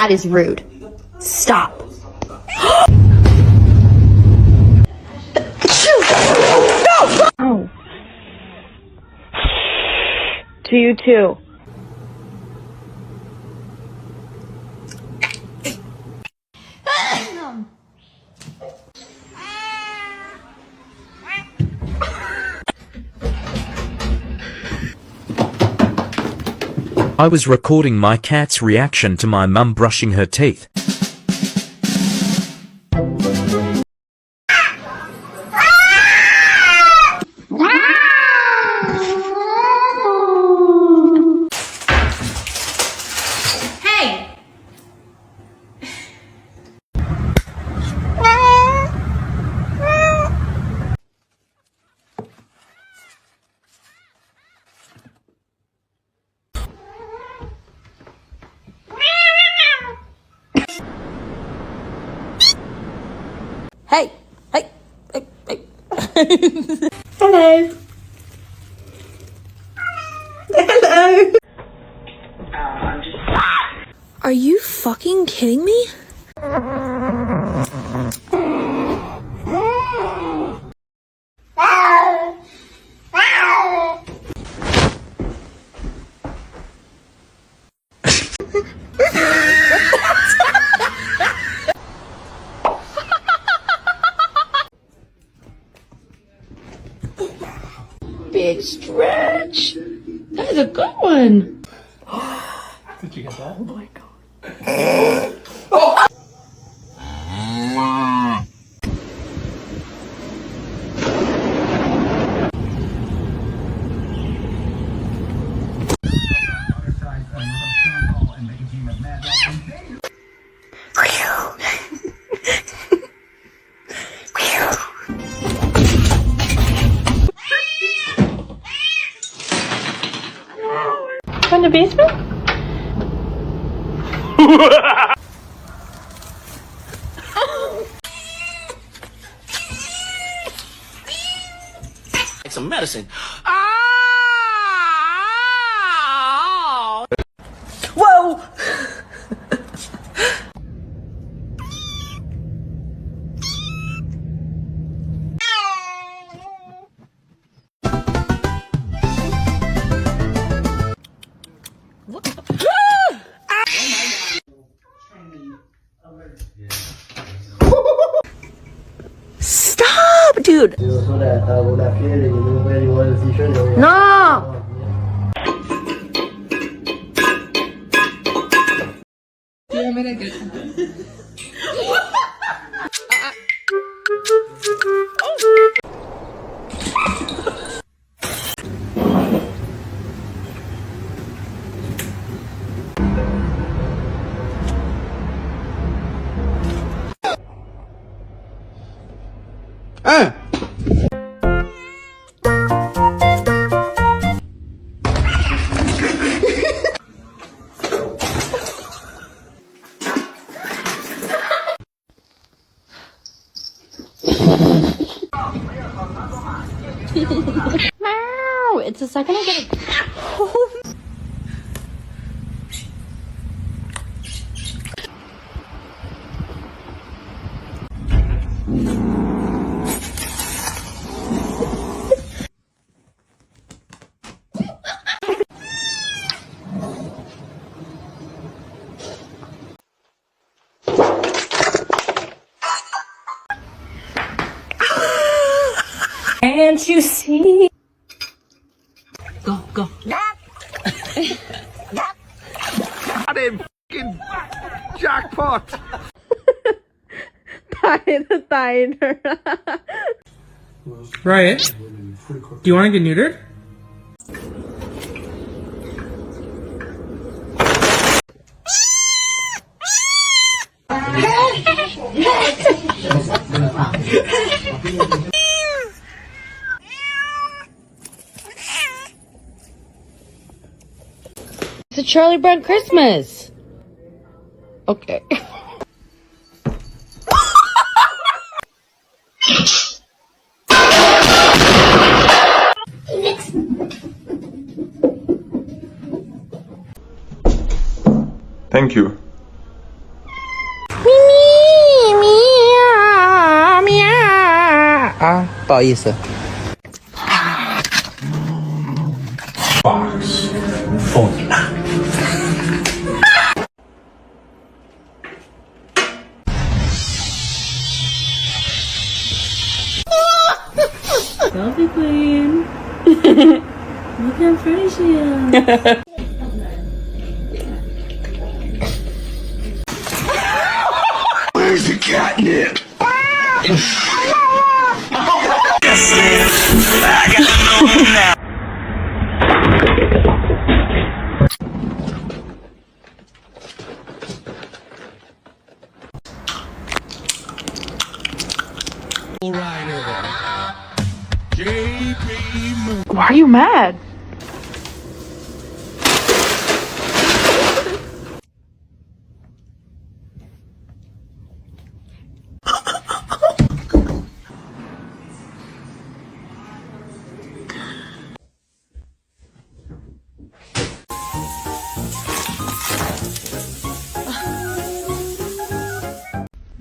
That is rude. Stop. Oh. To you too. I was recording my cat's reaction to my mum brushing her teeth. Hey! Hey! Hey! Hey! Hey! Hello! Hello! Are you fucking kidding me? Big stretch. That's a good one. Did you get that? Oh my god. From the basement? Like some medicine. Whoa! Stop, dude! No! Meow! It's the second I get it. Can't you see? Go, go. Got him! Fucking jackpot! Riot, do you want to get neutered? It's a Charlie Brown Christmas. Okay. Thank you. 不好意思。 Box phone. Selfie queen. Look how pretty she is. Where's the catnip? Why are you mad?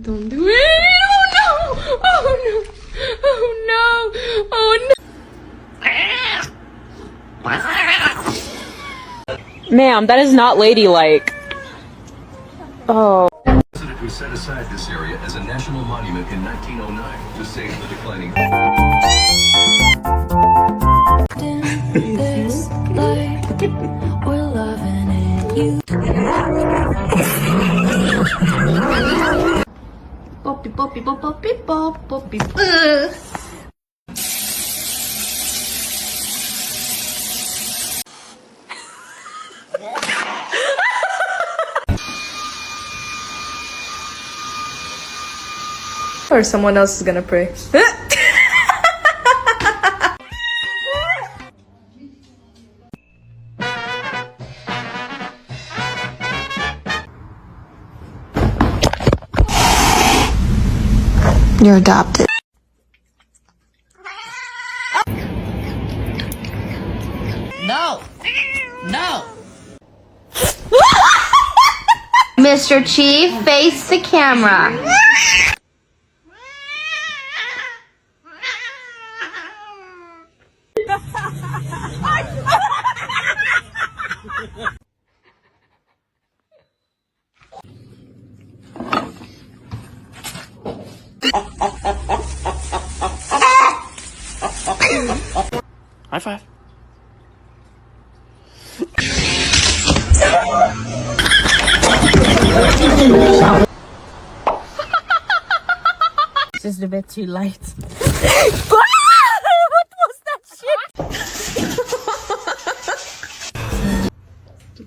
Don't do it! Oh no! Oh no! Oh no! Oh no! Ma'am, that is not ladylike. Oh. President who set aside this area as a national monument in 1909 to save the declining. This life, we're loving it. You. Poppy, poppy, pop, poppy, pop, poppy. Or someone else is gonna pray. You're adopted. No. No. Mr. Chief, face the camera. High five. It's just a bit too light. What was that shit?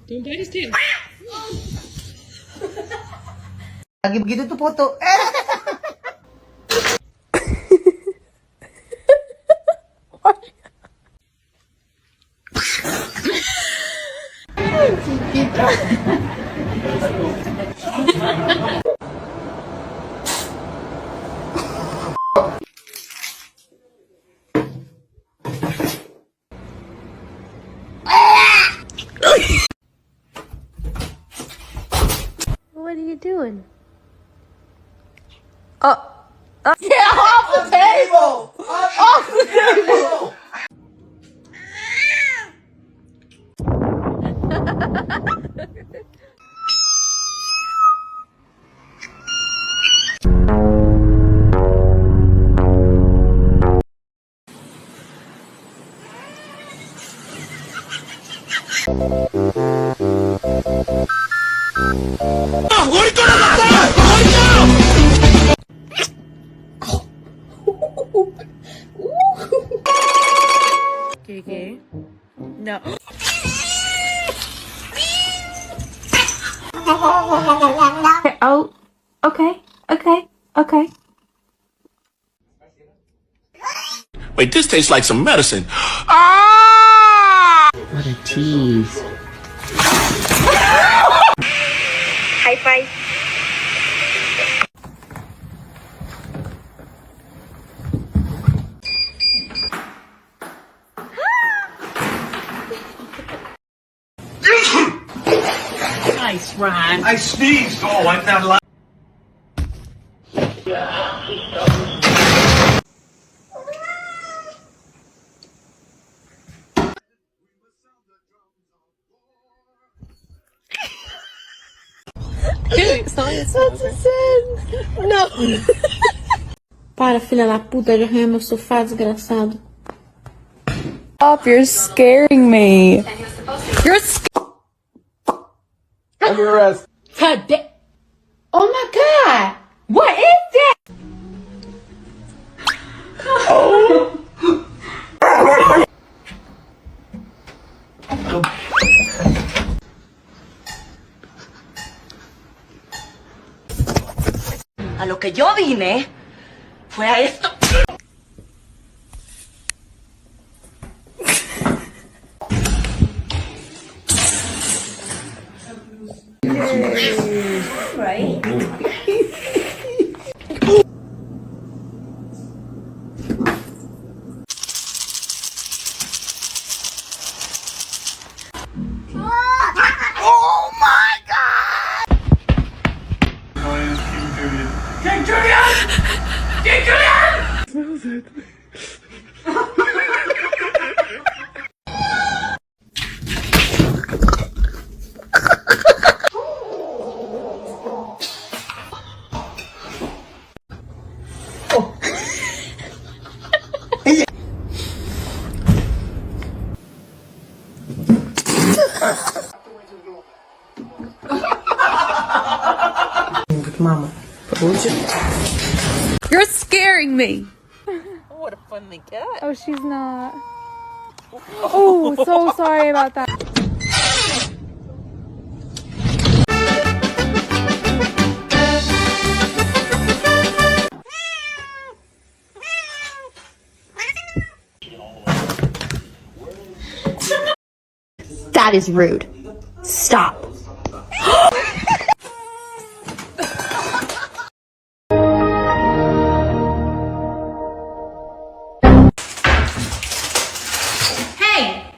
Don't bite his tail. Lagi begitu tuh foto. What are you doing? Get off the table! Off the table! Okay. No. Oh, okay, okay, okay. Wait, this tastes like some medicine. What a tease. High five. Nice, Ron. I sneezed. Oh, I'm not allowed. No. Para, filha da puta, de arranhar meu sofá, desgraçado. Stop, you're scaring me. You're Under arrest. Oh my god. What is that? A lo que yo vine fue a esto. Right? Oh my god! King Julian! King Julian! Mama. You're scaring me. What a funny cat. Oh, she's not. Oh, so sorry about that. That is rude. Stop. Hey!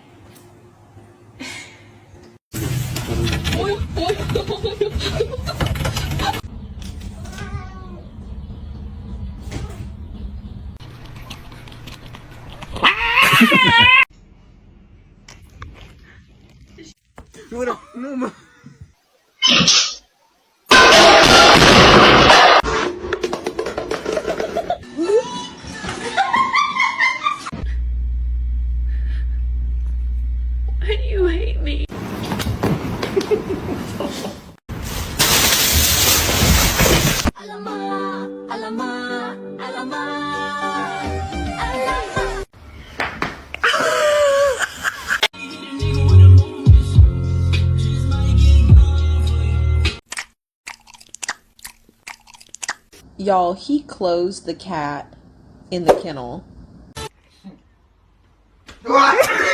No, Why do you hate me? Y'all, he closed the cat in the kennel. What?